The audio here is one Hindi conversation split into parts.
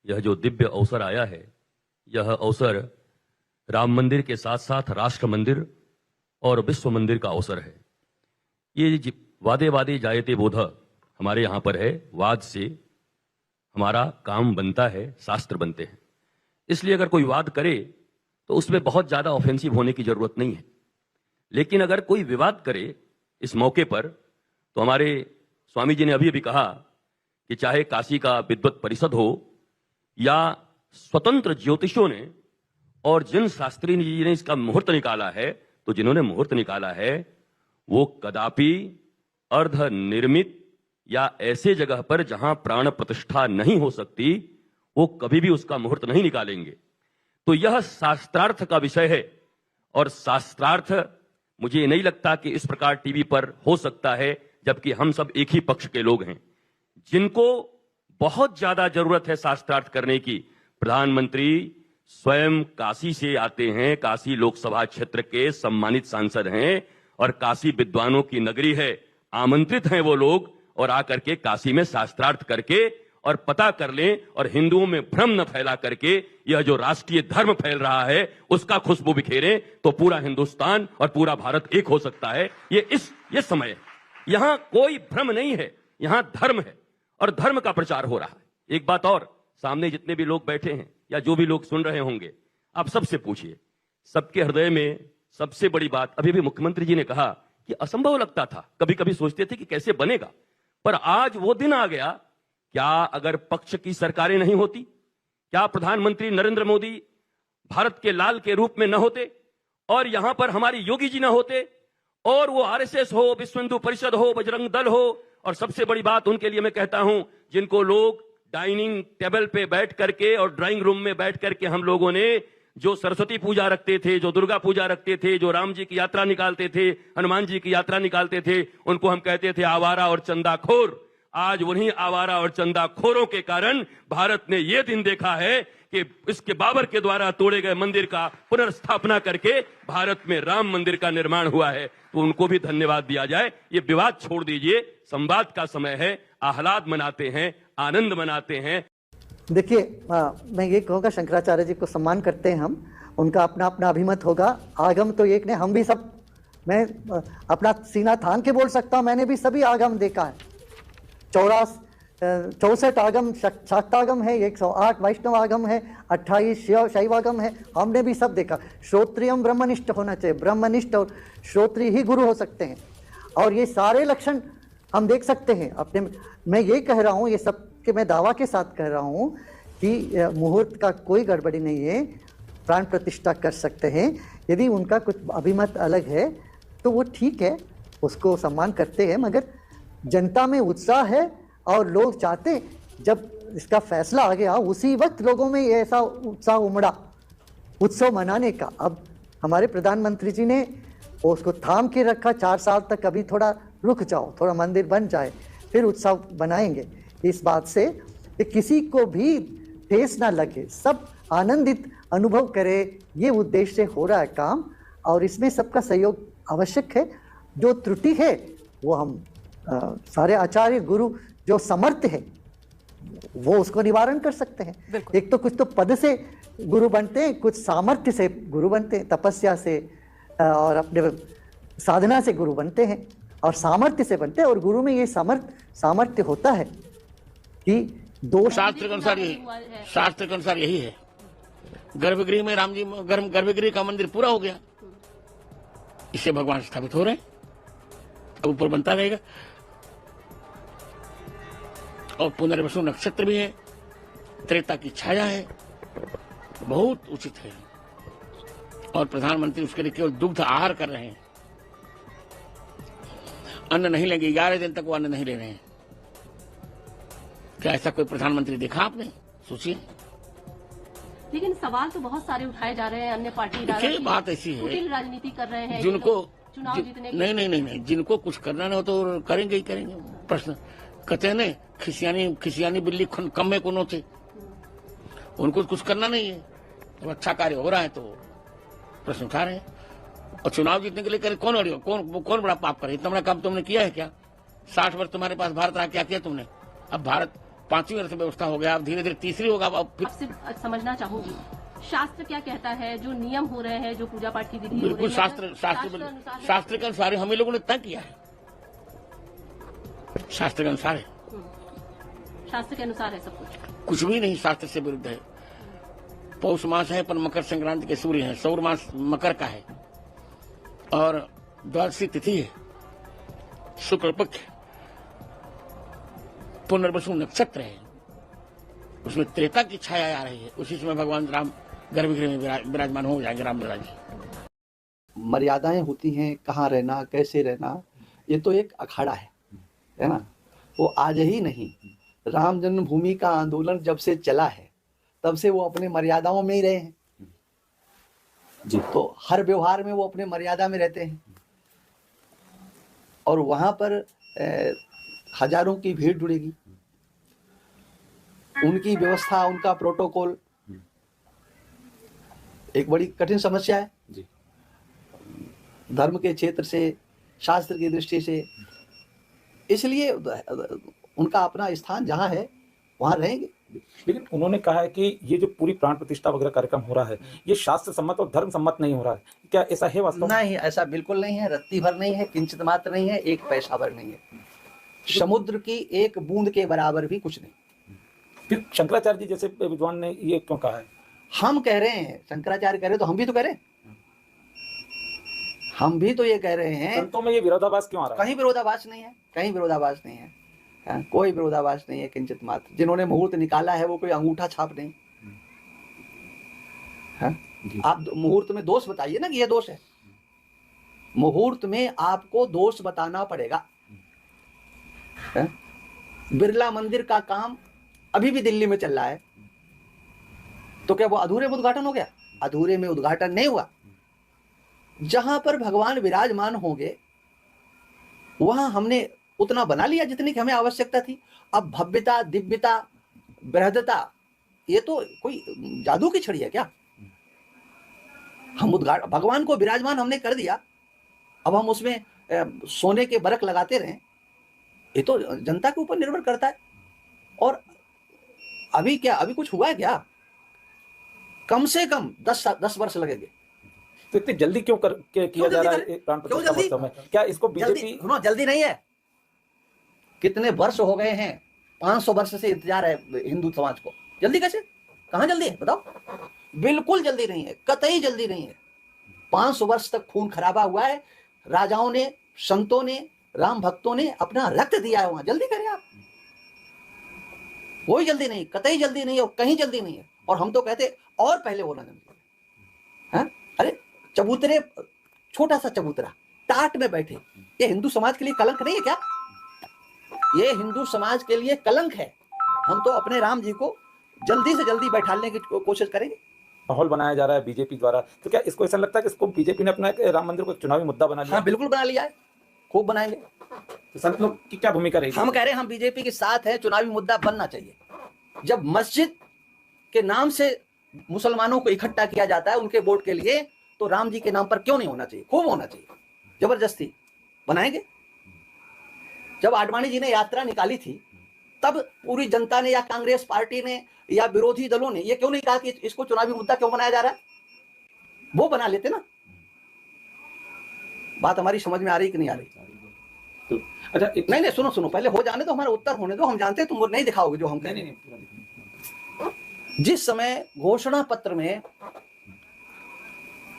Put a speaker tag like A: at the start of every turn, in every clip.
A: यह जो दिव्य अवसर आया है, यह अवसर राम मंदिर के साथ साथ राष्ट्र मंदिर और विश्व मंदिर का अवसर है। ये वादे वादे जायते बोध हमारे यहां पर है। वाद से हमारा काम बनता है, शास्त्र बनते हैं। इसलिए अगर कोई वाद करे तो उसमें बहुत ज्यादा ऑफेंसिव होने की जरूरत नहीं है। लेकिन अगर कोई विवाद करे इस मौके पर, तो हमारे स्वामी जी ने अभी अभी कहा कि चाहे काशी का विद्वत परिषद हो या स्वतंत्र ज्योतिषों ने और जिन शास्त्री जी ने इसका मुहूर्त निकाला है, तो जिन्होंने मुहूर्त निकाला है वो कदापि अर्ध निर्मित या ऐसे जगह पर जहां प्राण प्रतिष्ठा नहीं हो सकती, वो कभी भी उसका मुहूर्त नहीं निकालेंगे। तो यह शास्त्रार्थ का विषय है और शास्त्रार्थ मुझे नहीं लगता कि इस प्रकार टीवी पर हो सकता है, जबकि हम सब एक ही पक्ष के लोग हैं। जिनको बहुत ज्यादा जरूरत है शास्त्रार्थ करने की, प्रधानमंत्री स्वयं काशी से आते हैं, काशी लोकसभा क्षेत्र के सम्मानित सांसद हैं और काशी विद्वानों की नगरी है, आमंत्रित हैं वो लोग, और आकर के काशी में शास्त्रार्थ करके और पता कर लें और हिंदुओं में भ्रम न फैला करके यह जो राष्ट्रीय धर्म फैल रहा है उसका खुशबू बिखेरें, तो पूरा हिंदुस्तान और पूरा भारत एक हो सकता है। ये समय है। यहां कोई भ्रम नहीं है, यहां धर्म है और धर्म का प्रचार हो रहा है। एक बात और, सामने जितने भी लोग बैठे हैं या जो भी लोग सुन रहे होंगे, आप सबसे पूछिए, सबके हृदय में सबसे बड़ी बात, अभी भी मुख्यमंत्री जी ने कहा कि असंभव लगता था, कभी कभी सोचते थे कि कैसे बनेगा, पर आज वो दिन आ गया। क्या अगर पक्ष की सरकारें नहीं होती, क्या प्रधानमंत्री नरेंद्र मोदी भारत के लाल के रूप में न होते और यहां पर हमारी योगी जी न होते और वो आरएसएस हो, विश्व हिंदू परिषद हो, बजरंग दल हो, और सबसे बड़ी बात उनके लिए मैं कहता हूं, जिनको लोग डाइनिंग टेबल पे बैठ करके और ड्राइंग रूम में बैठ करके हम लोगों ने जो सरस्वती पूजा रखते थे, जो दुर्गा पूजा रखते थे, जो राम जी की यात्रा निकालते थे, हनुमान जी की यात्रा निकालते थे, उनको हम कहते थे आवारा और चंदाखोर। आज उन्हीं आवारा और चंदाखोरों के कारण भारत ने यह दिन देखा है कि इसके बाबर के द्वारा तोड़े गए मंदिर का पुनर्स्थापना करके भारत में राम मंदिर का निर्माण हुआ है। तो उनको भी धन्यवाद दिया जाए। ये विवाद छोड़ दीजिए, संवाद का समय है, आह्लाद मनाते हैं, आनंद मनाते हैं।
B: देखिए, मैं ये कहूँगा, शंकराचार्य जी को सम्मान करते हैं हम, उनका अपना अपना अभिमत होगा। आगम तो एक ने, हम भी सब, मैं अपना सीना थान के बोल सकता हूँ, मैंने भी सभी आगम देखा है। 64 आगम शाक्तागम है, 108 वैष्णव आगम है, 28 शैवागम है, हमने भी सब देखा। श्रोत्रियम ब्रह्मनिष्ठ होना चाहिए, ब्रह्मनिष्ठ और श्रोत्रिय ही गुरु हो सकते हैं, और ये सारे लक्षण हम देख सकते हैं अपने। मैं ये कह रहा हूँ, ये सब के मैं दावा के साथ कह रहा हूँ कि मुहूर्त का कोई गड़बड़ी नहीं है, प्राण प्रतिष्ठा कर सकते हैं। यदि उनका कुछ अभिमत अलग है तो वो ठीक है, उसको सम्मान करते हैं, मगर जनता में उत्साह है और लोग चाहते, जब इसका फैसला आ गया उसी वक्त लोगों में ऐसा उत्साह उमड़ा उत्सव मनाने का। अब हमारे प्रधानमंत्री जी ने उसको थाम के रखा 4 साल तक, अभी थोड़ा रुक जाओ, थोड़ा मंदिर बन जाए, फिर उत्सव बनाएंगे। इस बात से कि किसी को भी ठेस ना लगे, सब आनंदित अनुभव करे, ये उद्देश्य से हो रहा है काम, और इसमें सबका सहयोग आवश्यक है। जो त्रुटि है वो हम सारे आचार्य गुरु जो समर्थ है वो उसको निवारण कर सकते हैं। एक तो कुछ तो पद से गुरु बनते हैं, कुछ सामर्थ्य से गुरु बनते हैं, तपस्या से और अपने साधना से गुरु बनते हैं और सामर्थ्य से बनते हैं। और गुरु में ये सामर्थ्य होता है कि दो
C: शास्त्र के अनुसार यही है। गर्भगृह में राम जी, गर्भगृह का मंदिर पूरा हो गया, इससे भगवान स्थापित हो रहे हैं, अब ऊपर बनता रहेगा। और पुनर्वसु नक्षत्र भी है, त्रेता की छाया है, बहुत उचित है। और प्रधानमंत्री उसके लिए केवल दुग्ध आहार कर रहे हैं, अन्न नहीं लेंगे, 11 दिन तक वो अन्न नहीं ले रहे हैं। क्या ऐसा कोई प्रधानमंत्री देखा आपने? सोचिए।
D: लेकिन सवाल तो बहुत सारे उठाए जा रहे हैं, अन्य पार्टी
C: बात ऐसी है,
D: राजनीति कर रहे हैं
C: जिनको
D: चुनाव जीतने
C: नहीं, जिनको कुछ करना ना हो तो करेंगे ही करेंगे। प्रश्न कहते हैं ना, खिसियानी बिल्ली कम्मे को नोचे, उनको कुछ करना नहीं है। जब अच्छा कार्य हो रहा है तो प्रश्न उठा रहे हैं। और चुनाव जीतने के लिए करे कौन बड़ा पाप करे? इतना बड़ा काम तुमने किया है क्या? 60 वर्ष तुम्हारे पास भारत रहा, क्या किया तुमने? अब भारत 5वीं अर्थव्यवस्था हो गया, अब धीरे धीरे तीसरी होगा, अब फिर
D: आपसे समझना चाहूंगी, शास्त्र क्या कहता है? जो नियम हो रहे हैं, जो पूजा पाठ की विधि हो रही
C: बिल्कुल
D: है,
C: शास्त्र के अनुसार हम ही लोगों ने तय किया है, शास्त्र के अनुसार है,
D: शास्त्र के अनुसार है सब
C: कुछ भी नहीं शास्त्र से विरुद्ध है। पौष मास है पर मकर संक्रांति के सूर्य है, सौर मास मकर का है और द्वादशी तिथि है, शुक्ल पक्ष, पुनर्वसु नक्षत्र है, उसमें त्रेता की छाया आ रही है, उसी समय भगवान राम गर्भगृह में विराजमान हो जाएंगे, रामलला जी।
E: मर्यादाएं होती हैं, कहाँ रहना, कैसे रहना, ये तो एक अखाड़ा है ना। वो आज ही नहीं, राम जन्मभूमि का आंदोलन जब से चला है तब से वो अपने मर्यादाओं में ही रहे हैं जी। तो हर व्यवहार में वो अपने मर्यादा में रहते हैं और वहां पर हजारों की भीड़ जुड़ेगी, उनकी व्यवस्था, उनका प्रोटोकॉल एक बड़ी कठिन समस्या है जी। धर्म के क्षेत्र से, शास्त्र की दृष्टि से, इसलिए उनका अपना स्थान जहां है वहां रहेंगे।
F: लेकिन उन्होंने कहा है कि ये जो पूरी प्राण प्रतिष्ठा वगैरह कार्यक्रम हो रहा है ये शास्त्र सम्मत और धर्म सम्मत नहीं हो रहा है, क्या ऐसा है वास्तव में?
E: नहीं, ऐसा बिल्कुल नहीं है, रत्ती भर नहीं है, किंचित मात्र नहीं है, एक पैसा भर नहीं है, समुद्र की एक बूंद के बराबर भी कुछ नहीं।
F: फिर शंकराचार्य जी जैसे विद्वान ने ये क्यों कहा है?
E: हम कह रहे हैं, शंकराचार्य कह रहे तो हम भी तो कह रहे हैं, हम भी तो ये कह रहे हैं।
F: संतों में ये विरोधाभास क्यों आ रहा है?
E: कहीं विरोधाभास नहीं है, कहीं विरोधाभास नहीं है, कोई विरोधाभास नहीं है, किंचित मात्र। जिन्होंने मुहूर्त निकाला है वो कोई अंगूठा छाप नहीं है। आप मुहूर्त में दोष बताइए ना कि ये दोष है, मुहूर्त में आपको दोष बताना पड़ेगा। बिरला मंदिर का काम अभी भी दिल्ली में चल रहा है, तो क्या वो अधूरे में उद्घाटन हो गया? अधूरे में उद्घाटन नहीं हुआ। जहां पर भगवान विराजमान होंगे वहां हमने उतना बना लिया जितनी की हमें आवश्यकता थी। अब भव्यता, दिव्यता, बृहदता, ये तो कोई जादू की छड़ी है क्या? हम भगवान को विराजमान हमने कर दिया, अब हम उसमें सोने के बरक लगाते रहें, ये तो जनता के ऊपर निर्भर करता है। और अभी क्या, अभी कुछ हुआ है क्या? कम से कम 10 वर्ष लगेंगे।
F: तो इतनी जल्दी क्यों किया जा रहा है प्राण प्रतिष्ठा में? क्या इसको बीजेपी?
E: जल्दी नहीं है, कितने वर्ष हो गए हैं, 500 वर्ष से इंतजार है हिंदू समाज को। जल्दी कैसे, कहां जल्दी है बताओ? बिल्कुल जल्दी नहीं है, कतई जल्दी नहीं है। 500 वर्ष तक खून खराबा हुआ है, राजाओं ने, संतों ने, राम भक्तों ने अपना रक्त दिया है वहां। जल्दी करें आप? कोई जल्दी नहीं, कतई जल्दी नहीं है, और कहीं जल्दी नहीं है। और हम तो कहते और पहले होना जल्दी। अरे चबूतरे, छोटा सा चबूतरा टाट में बैठे, ये हिंदू समाज के लिए कलंक नहीं है क्या? ये हिंदू समाज के लिए कलंक है। हम तो अपने राम जी को जल्दी से जल्दी बैठाने की कोशिश करेंगे।
F: माहौल बनाया जा रहा है बीजेपी द्वारा, तो क्या इसको ऐसा लगता है कि इसको बीजेपी ने अपना राम मंदिर को चुनावी मुद्दा बना लिया?
E: हाँ बिल्कुल बना लिया है, खूब बनाएंगे।
F: तो संत लोग की क्या भूमिका रहेगी?
E: हम कह रहे हैं हम बीजेपी के साथ है, चुनावी मुद्दा बनना चाहिए। जब मस्जिद के नाम से मुसलमानों को इकट्ठा किया जाता है उनके वोट के लिए, तो राम जी के नाम पर क्यों नहीं होना चाहिए? खूब होना चाहिए, जबरदस्ती बनाएंगे। जब आडवाणी जी ने यात्रा निकाली थी तब पूरी जनता ने या कांग्रेस पार्टी ने या विरोधी दलों ने ये क्यों नहीं कहा कि इसको चुनावी मुद्दा क्यों बनाया जा रहा है? वो बना लेते ना। बात हमारी समझ में आ रही कि नहीं आ रही?
F: तो अच्छा
E: नहीं, सुनो, पहले हो जाने दो, हमारा उत्तर होने दो। हम जानते हैं तुम नहीं दिखाओगे जो हम कह रहे हैं। जिस समय घोषणा पत्र में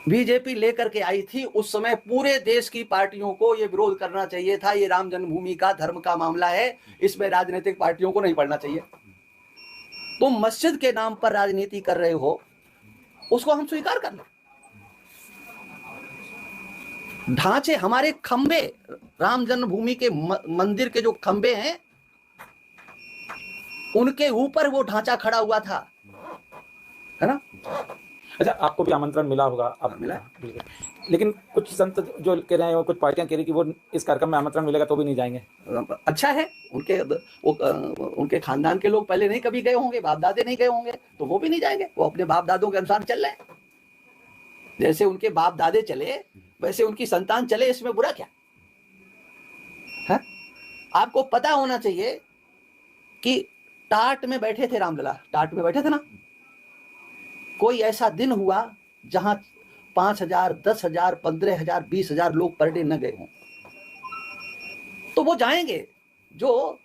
E: बीजेपी लेकर के आई थी, उस समय पूरे देश की पार्टियों को यह विरोध करना चाहिए था। ये राम जन्मभूमि का धर्म का मामला है, इसमें राजनीतिक पार्टियों को नहीं पढ़ना चाहिए। तुम मस्जिद के नाम पर राजनीति कर रहे हो, उसको हम स्वीकार कर लें। ढांचे, हमारे खंबे, राम जन्मभूमि के मंदिर के जो खंबे हैं उनके ऊपर वो ढांचा खड़ा हुआ था, है ना?
F: अच्छा, आपको भी आमंत्रण मिला होगा? आप
E: मिला,
F: बिल्कुल। लेकिन कुछ संत जो कह रहे हैं, कुछ पार्टियां कह रही कि वो इस कार्यक्रम में आमंत्रण मिलेगा तो भी नहीं जाएंगे।
E: अच्छा है, उनके खानदान के लोग पहले नहीं कभी गए होंगे, बाप दादे नहीं गए होंगे, तो वो भी नहीं जाएंगे। वो अपने बाप दादों के अनुसार चल रहे हैं। जैसे उनके बाप दादे चले वैसे उनकी संतान चले, इसमें बुरा क्या है? आपको पता होना चाहिए कि टाट में बैठे थे रामलला, टाट में बैठे थे ना, कोई ऐसा दिन हुआ जहां 5,000, 10,000, 15,000, 20,000 लोग पर डे न गए हों, तो वो जाएंगे। जो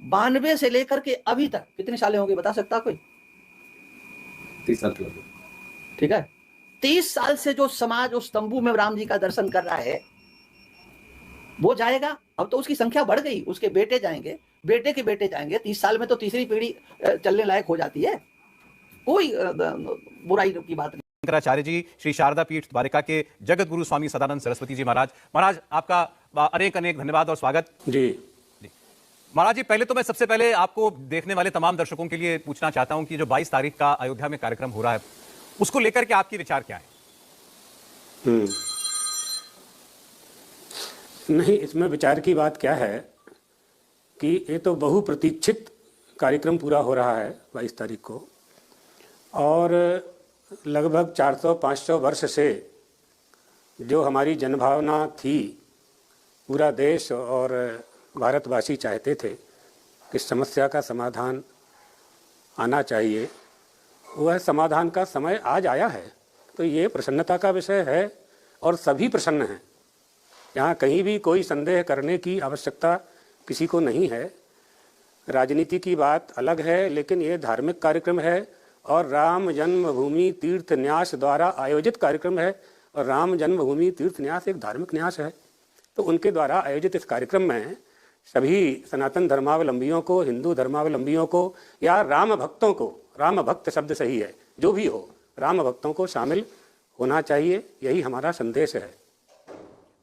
E: 92 से लेकर के अभी तक कितने साल हो गए बता सकता कोई?
F: 30 साल
E: ठीक है, 30 साल से जो समाज उस तंबू में राम जी का दर्शन कर रहा है वो जाएगा। अब तो उसकी संख्या बढ़ गई, उसके बेटे जाएंगे, बेटे के बेटे जाएंगे, 30 साल में तो तीसरी पीढ़ी चलने लायक हो जाती है, कोई बुराई की बात नहीं।
G: शंकराचार्य जी श्री शारदा पीठ द्वारिका के जगत गुरु स्वामी सदानंद सरस्वती जी महाराज आपका अनेक अनेक धन्यवाद और स्वागत
H: जी।
G: महाराज जी, पहले तो मैं सबसे पहले आपको देखने वाले तमाम दर्शकों के लिए पूछना चाहता हूं कि जो 22 तारीख का अयोध्या में कार्यक्रम हो रहा है उसको लेकर के आपकी विचार क्या है?
H: नहीं, इसमें विचार की बात क्या है कि ये तो बहुप्रतीक्षित कार्यक्रम पूरा हो रहा है 22 तारीख को, और लगभग 400-500 वर्ष से जो हमारी जनभावना थी, पूरा देश और भारतवासी चाहते थे कि समस्या का समाधान आना चाहिए, वह समाधान का समय आज आया है। तो ये प्रसन्नता का विषय है और सभी प्रसन्न हैं। यहाँ कहीं भी कोई संदेह करने की आवश्यकता किसी को नहीं है। राजनीति की बात अलग है, लेकिन ये धार्मिक कार्यक्रम है और राम जन्मभूमि तीर्थ न्यास द्वारा आयोजित कार्यक्रम है, और राम जन्मभूमि तीर्थ न्यास एक धार्मिक न्यास है। तो उनके द्वारा आयोजित इस कार्यक्रम में सभी सनातन धर्मावलंबियों को, हिंदू धर्मावलंबियों को या राम भक्तों को, राम भक्त शब्द सही है, जो भी हो, राम भक्तों को शामिल होना चाहिए, यही हमारा संदेश है।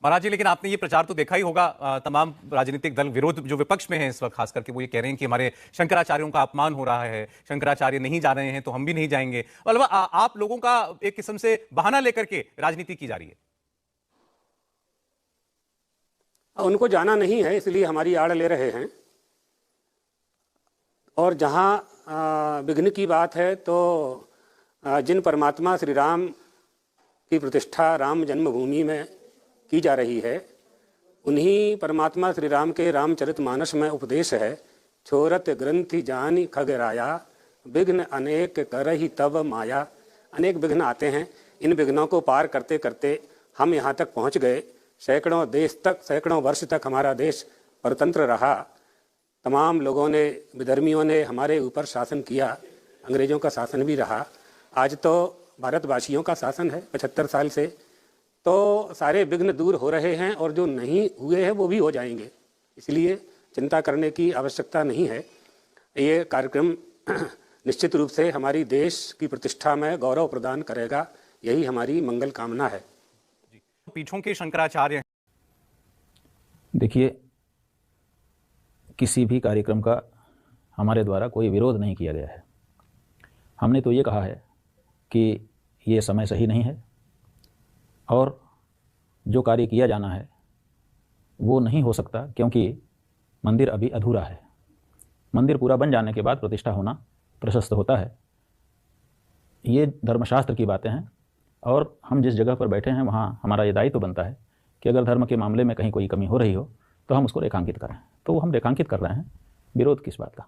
G: महाराज जी, लेकिन आपने ये प्रचार तो देखा ही होगा, तमाम राजनीतिक दल विरोध जो विपक्ष में है इस वक्त, खास करके वो ये कह रहे हैं कि हमारे शंकराचार्यों का अपमान हो रहा है, शंकराचार्य नहीं जा रहे हैं तो हम भी नहीं जाएंगे। मतलब आप लोगों का एक किस्म से बहाना लेकर के राजनीति की जा रही है।
H: उनको जाना नहीं है, इसलिए हमारी आड़ ले रहे हैं। और जहाँ विघ्न की बात है तो जिन परमात्मा श्री राम की प्रतिष्ठा राम जन्मभूमि में की जा रही है, उन्हीं परमात्मा श्री राम के रामचरितमानस में उपदेश है, छोरत ग्रंथि जानी खगराया, विघ्न अनेक करहि तब माया। अनेक विघ्न आते हैं, इन विघ्नों को पार करते करते हम यहाँ तक पहुँच गए। सैकड़ों वर्ष तक हमारा देश परतंत्र रहा। तमाम लोगों ने, विधर्मियों ने हमारे ऊपर शासन किया, अंग्रेजों का शासन भी रहा। आज तो भारतवासियों का शासन है 75 साल से। तो सारे विघ्न दूर हो रहे हैं और जो नहीं हुए हैं वो भी हो जाएंगे, इसलिए चिंता करने की आवश्यकता नहीं है। ये कार्यक्रम निश्चित रूप से हमारी देश की प्रतिष्ठा में गौरव प्रदान करेगा, यही हमारी मंगल कामना है।
G: पीठों के शंकराचार्य,
I: देखिए, किसी भी कार्यक्रम का हमारे द्वारा कोई विरोध नहीं किया गया है। हमने तो ये कहा है कि ये समय सही नहीं है और जो कार्य किया जाना है वो नहीं हो सकता, क्योंकि मंदिर अभी अधूरा है। मंदिर पूरा बन जाने के बाद प्रतिष्ठा होना प्रशस्त होता है। ये धर्मशास्त्र की बातें हैं और हम जिस जगह पर बैठे हैं वहाँ हमारा ये दायित्व बनता है कि अगर धर्म के मामले में कहीं कोई कमी हो रही हो तो हम उसको रेखांकित करें। तो हम रेखांकित कर रहे हैं, विरोध किस बात का?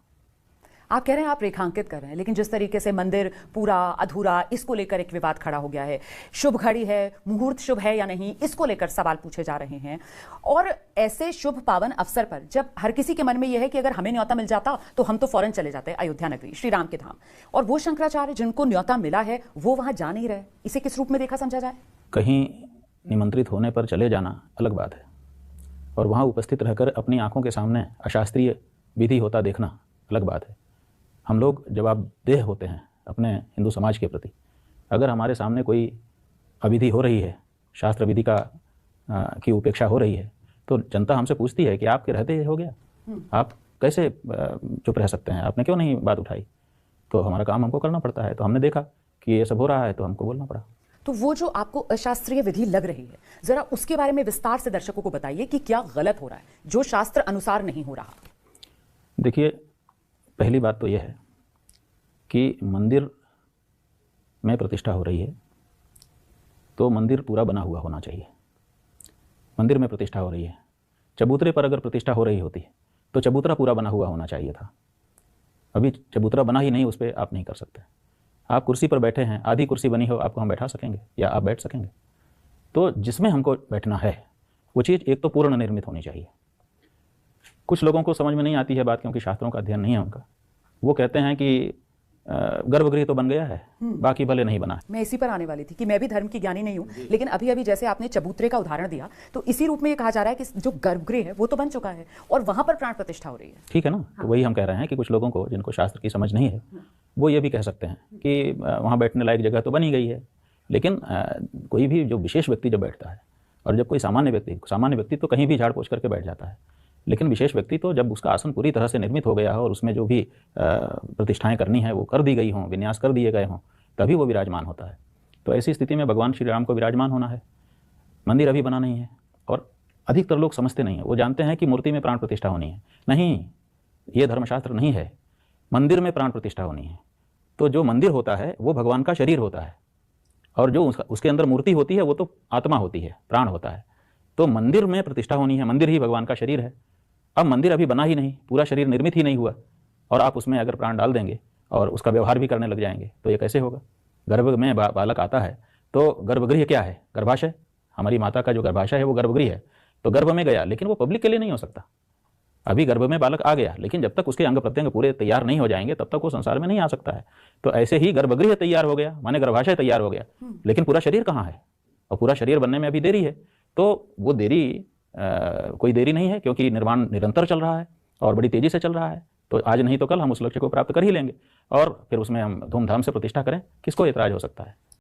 J: आप कह रहे हैं आप रेखांकित कर रहे हैं, लेकिन जिस तरीके से मंदिर पूरा अधूरा, इसको लेकर एक विवाद खड़ा हो गया है। शुभ घड़ी है, मुहूर्त शुभ है या नहीं, इसको लेकर सवाल पूछे जा रहे हैं। और ऐसे शुभ पावन अवसर पर जब हर किसी के मन में यह है कि अगर हमें न्योता मिल जाता तो हम तो फौरन चले जाते अयोध्या नगरी, श्री राम के धाम, और वो शंकराचार्य जिनको न्योता मिला है वो वहां जा नहीं रहे, इसे किस रूप में देखा समझा जाए?
I: कहीं निमंत्रित होने पर चले जाना अलग बात है, और वहाँ उपस्थित रहकर अपनी आंखों के सामने अशास्त्रीय विधि होता देखना अलग बात है। हम लोग जवाबदेह होते हैं अपने हिंदू समाज के प्रति। अगर हमारे सामने कोई अविधि हो रही है, शास्त्र विधि की उपेक्षा हो रही है, तो जनता हमसे पूछती है कि आपके रहते हो गया, आप कैसे चुप रह सकते हैं, आपने क्यों नहीं बात उठाई? तो हमारा काम हमको करना पड़ता है। तो हमने देखा कि ये सब हो रहा है तो हमको बोलना पड़ा।
J: तो वो जो आपको अशास्त्रीय विधि लग रही है, जरा उसके बारे में विस्तार से दर्शकों को बताइए कि क्या गलत हो रहा है जो शास्त्र अनुसार नहीं हो रहा।
I: देखिए, पहली बात तो यह है कि मंदिर में प्रतिष्ठा हो रही है तो मंदिर पूरा बना हुआ होना चाहिए। मंदिर में प्रतिष्ठा हो रही है, चबूतरे पर अगर प्रतिष्ठा हो रही होती तो चबूतरा पूरा बना हुआ होना चाहिए था। अभी चबूतरा बना ही नहीं, उस पर आप नहीं कर सकते। आप कुर्सी पर बैठे हैं, आधी कुर्सी बनी हो, आपको हम बैठा सकेंगे या आप बैठ सकेंगे? तो जिसमें हमको बैठना है वो चीज़ एक तो पूर्ण निर्मित होनी चाहिए। कुछ लोगों को समझ में नहीं आती है बात, क्योंकि शास्त्रों का अध्ययन नहीं है उनका। वो कहते हैं कि गर्भगृह तो बन गया है, बाकी भले नहीं बना।
J: मैं इसी पर आने वाली थी कि मैं भी धर्म की ज्ञानी नहीं हूँ, लेकिन अभी अभी जैसे आपने चबूतरे का उदाहरण दिया, तो इसी रूप में ये कहा जा रहा है कि जो गर्भगृह है वो तो बन चुका है और वहां पर प्राण प्रतिष्ठा हो रही है।
I: ठीक है ना, तो वही हम कह रहे हैं कि कुछ लोगों को जिनको शास्त्र की समझ नहीं है वो ये भी कह सकते हैं कि वहाँ बैठने लायक जगह तो बनी गई है, लेकिन कोई भी जो विशेष व्यक्ति जब बैठता है, और जब कोई सामान्य व्यक्ति तो कहीं भी झाड़ पोंछ करके बैठ जाता है, लेकिन विशेष व्यक्ति तो जब उसका आसन पूरी तरह से निर्मित हो गया हो और उसमें जो भी प्रतिष्ठाएं करनी है वो कर दी गई हों, विन्यास कर दिए गए हों, तभी वो विराजमान होता है। तो ऐसी स्थिति में भगवान श्री राम को विराजमान होना है। मंदिर अभी बना नहीं है और अधिकतर लोग समझते नहीं हैं, वो जानते हैं कि मूर्ति में प्राण प्रतिष्ठा होनी है। नहीं, ये धर्मशास्त्र नहीं है, मंदिर में प्राण प्रतिष्ठा होनी है। तो जो मंदिर होता है वो भगवान का शरीर होता है, और जो उसके अंदर मूर्ति होती है वो तो आत्मा होती है, प्राण होता है। तो मंदिर में प्रतिष्ठा होनी है, मंदिर ही भगवान का शरीर है। अब मंदिर अभी बना ही नहीं, पूरा शरीर निर्मित ही नहीं हुआ, और आप उसमें अगर प्राण डाल देंगे और उसका व्यवहार भी करने लग जाएंगे तो ये कैसे होगा? गर्भ में बालक आता है तो गर्भगृह क्या है? गर्भाशय। हमारी माता का जो गर्भाशय है वो गर्भगृह है। तो गर्भ में गया, लेकिन वो पब्लिक के लिए नहीं हो सकता। अभी गर्भ में बालक आ गया, लेकिन जब तक उसके अंग प्रत्यंग पूरे तैयार नहीं हो जाएंगे तब तक वो संसार में नहीं आ सकता है। तो ऐसे ही गर्भगृह तैयार हो गया, माने गर्भाशय तैयार हो गया, लेकिन पूरा शरीर कहाँ है? और पूरा शरीर बनने में अभी देरी है। तो वो देरी कोई देरी नहीं है, क्योंकि निर्माण निरंतर चल रहा है और बड़ी तेजी से चल रहा है। तो आज नहीं तो कल हम उस लक्ष्य को प्राप्त कर ही लेंगे, और फिर उसमें हम धूमधाम से प्रतिष्ठा करें, किसको एतराज हो सकता है?